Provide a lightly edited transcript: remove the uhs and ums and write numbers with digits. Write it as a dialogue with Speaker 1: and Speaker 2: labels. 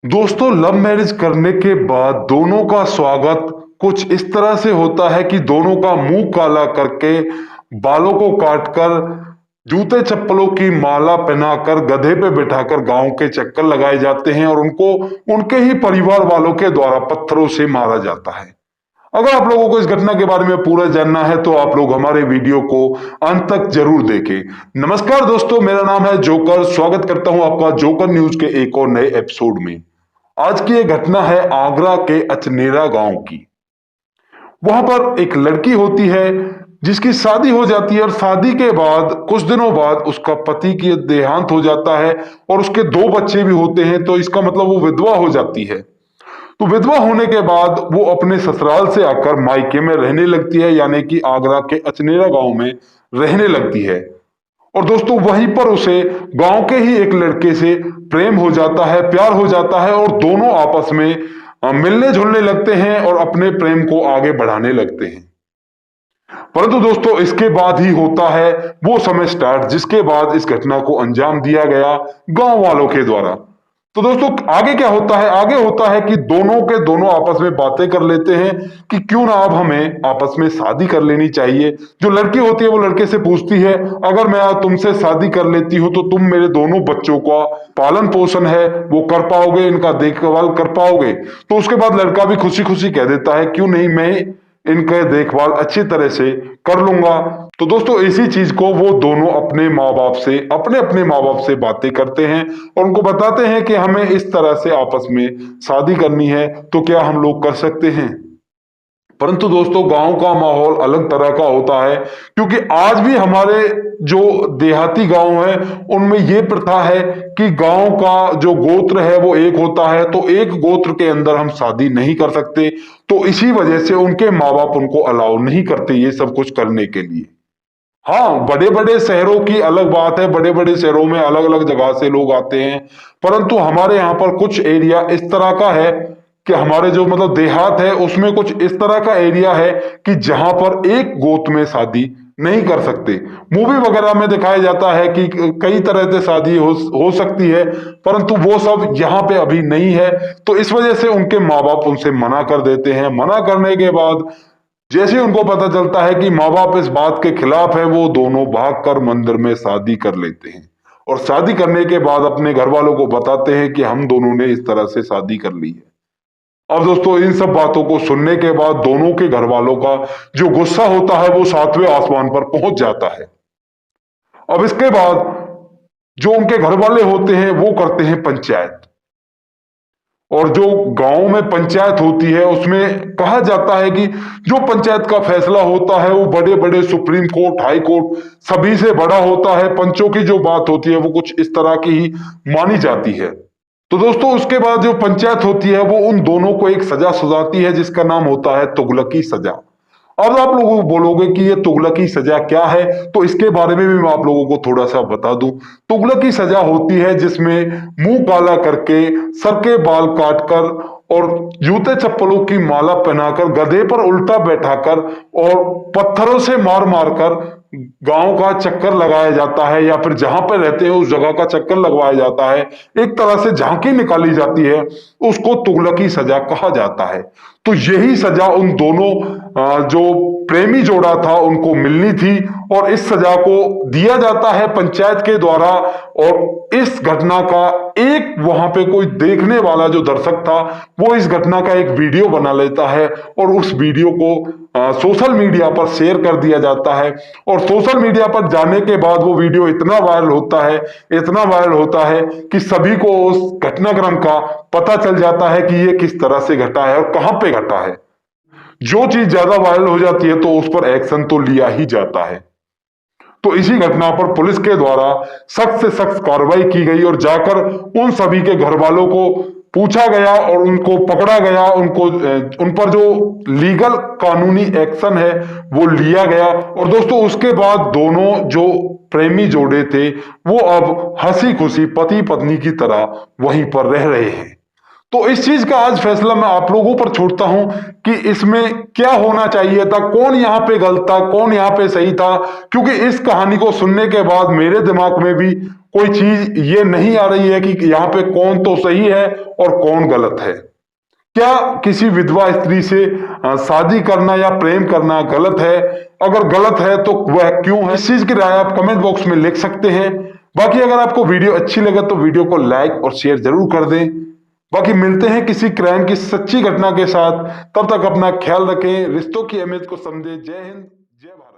Speaker 1: दोस्तों, love marriage करने के बाद दोनों का स्वागत कुछ इस तरह से होता है कि दोनों का मुंह काला करके, बालों को काटकर, जूते चप्पलों की माला पहनाकर, गधे पे बिठाकर गांव के चक्कर लगाए जाते हैं और उनको उनके ही परिवार वालों के द्वारा पत्थरों से मारा जाता है। अगर आप लोगों को इस घटना के बारे में पूरा जानना है तो आप लोग हमारे वीडियो को अंत तक जरूर देखें। नमस्कार दोस्तों, मेरा नाम है जोकर। स्वागत करता हूं आपका जोकर न्यूज के एक और नए एपिसोड में। आज की ये घटना है आगरा के अचनेरा गांव की। वहां पर एक लड़की होती है जिसकी शादी हो जाती है और शादी के बाद कुछ दिनों बाद उसका पति की देहांत हो जाता है और उसके दो बच्चे भी होते हैं। तो इसका मतलब वो विधवा हो जाती है। तो विधवा होने के बाद वो अपने ससुराल से आकर मायके में रहने लगती है, यानी कि आगरा के अचनेरा गांव में रहने लगती है। और दोस्तों, वहीं पर उसे गांव के ही एक लड़के से प्रेम हो जाता है, प्यार हो जाता है और दोनों आपस में मिलने जुलने लगते हैं और अपने प्रेम को आगे बढ़ाने लगते हैं। परंतु दोस्तों, इसके बाद ही होता है वो समय स्टार्ट जिसके बाद इस घटना को अंजाम दिया गया गांव वालों के द्वारा। तो दोस्तों, आगे क्या होता है? आगे होता है कि दोनों के दोनों आपस में बातें कर लेते हैं कि क्यों ना अब हमें आपस में शादी कर लेनी चाहिए। जो लड़की होती है वो लड़के से पूछती है, अगर मैं आज तुमसे शादी कर लेती हूँ तो तुम मेरे दोनों बच्चों का पालन पोषण है वो कर पाओगे, इनका देखभाल कर पाओगे? तो उसके बाद लड़का भी खुशी खुशी कह देता है, क्यों नहीं, मैं इनका देखभाल अच्छी तरह से कर लूंगा। तो दोस्तों, इसी चीज को वो दोनों अपने माँ बाप से, अपने अपने माँ बाप से बातें करते हैं और उनको बताते हैं कि हमें इस तरह से आपस में शादी करनी है, तो क्या हम लोग कर सकते हैं? परंतु दोस्तों, गांव का माहौल अलग तरह का होता है, क्योंकि आज भी हमारे जो देहाती गांव है उनमें यह प्रथा है कि गांव का जो गोत्र है वो एक होता है, तो एक गोत्र के अंदर हम शादी नहीं कर सकते। तो इसी वजह से उनके माँ बाप उनको अलाउ नहीं करते ये सब कुछ करने के लिए। हाँ, बड़े बड़े शहरों की अलग बात है, बड़े बड़े शहरों में अलग अलग जगह से लोग आते हैं। परंतु हमारे यहाँ पर कुछ एरिया इस तरह का है कि हमारे जो मतलब देहात है उसमें कुछ इस तरह का एरिया है कि जहां पर एक गोत्र में शादी नहीं कर सकते। मूवी वगैरह में दिखाया जाता है कि कई तरह से शादी हो सकती है, परंतु वो सब यहाँ पे अभी नहीं है। तो इस वजह से उनके माँ बाप उनसे मना कर देते हैं। मना करने के बाद जैसे ही उनको पता चलता है कि माँ बाप इस बात के खिलाफ है, वो दोनों भागकर मंदिर में शादी कर लेते हैं और शादी करने के बाद अपने घर वालों को बताते हैं कि हम दोनों ने इस तरह से शादी कर ली है। अब दोस्तों, इन सब बातों को सुनने के बाद दोनों के घर वालों का जो गुस्सा होता है वो सातवें आसमान पर पहुंच जाता है। अब इसके बाद जो उनके घर वाले होते हैं वो करते हैं पंचायत। और जो गांव में पंचायत होती है उसमें कहा जाता है कि जो पंचायत का फैसला होता है वो बड़े बड़े सुप्रीम कोर्ट, हाई कोर्ट सभी से बड़ा होता है। पंचों की जो बात होती है वो कुछ इस तरह की ही मानी जाती है। तो दोस्तों, उसके बाद जो पंचायत होती है वो उन दोनों को एक सजा सुनाती है जिसका नाम होता है तुगलकी सजा। अब आप लोगों को बोलोगे कि ये तुगलकी सजा क्या है, तो इसके बारे में भी मैं आप लोगों को थोड़ा सा बता दूं। तुगलकी सजा होती है जिसमें मुंह काला करके, सर के बाल काटकर और जूते चप्पलों की माला पहनाकर, गधे पर उल्टा बैठाकर और पत्थरों से मार मार कर गांव का चक्कर लगाया जाता है, या फिर जहां पर रहते हैं उस जगह का चक्कर लगवाया जाता है। एक तरह से झांकी निकाली जाती है, उसको तुगलकी सजा कहा जाता है। तो यही सजा उन दोनों जो प्रेमी जोड़ा था उनको मिलनी थी और इस सजा को दिया जाता है पंचायत के द्वारा। और इस घटना का एक वहां पे कोई देखने वाला जो दर्शक था वो इस घटना का एक वीडियो बना लेता है और उस वीडियो को सोशल मीडिया पर शेयर कर दिया जाता है। और सोशल मीडिया पर जाने के बाद वो वीडियो इतना वायरल होता है, इतना वायरल होता है कि सभी को उस घटनाक्रम का पता चल जाता है कि ये किस तरह से घटा है और कहां पे घटा है। जो चीज ज्यादा वायरल हो जाती है तो उस पर एक्शन तो लिया ही जाता है। तो इसी घटना पर पुलिस के द्वारा सख्त से सख्त कार्रवाई की गई और जाकर उन सभी के घर वालों को पूछा गया और उनको पकड़ा गया। उन पर जो लीगल कानूनी एक्शन है वो लिया गया। और दोस्तों, उसके बाद दोनों जो प्रेमी जोड़े थे वो अब हंसी खुशी पति पत्नी की तरह वहीं पर रह रहे हैं। तो इस चीज का आज फैसला मैं आप लोगों पर छोड़ता हूं कि इसमें क्या होना चाहिए था, कौन यहां पे गलत था, कौन यहां पे सही था। क्योंकि इस कहानी को सुनने के बाद मेरे दिमाग में भी कोई चीज ये नहीं आ रही है कि यहाँ पे कौन तो सही है और कौन गलत है। क्या किसी विधवा स्त्री से शादी करना या प्रेम करना गलत है? अगर गलत है तो वह क्यों है? इस चीज की राय आप कमेंट बॉक्स में लिख सकते हैं। बाकी अगर आपको वीडियो अच्छी लगे तो वीडियो को लाइक और शेयर जरूर कर दें। बाकी मिलते हैं किसी क्राइम की सच्ची घटना के साथ। तब तक अपना ख्याल रखें, रिश्तों की अहमियत को समझें। जय हिंद, जय भारत।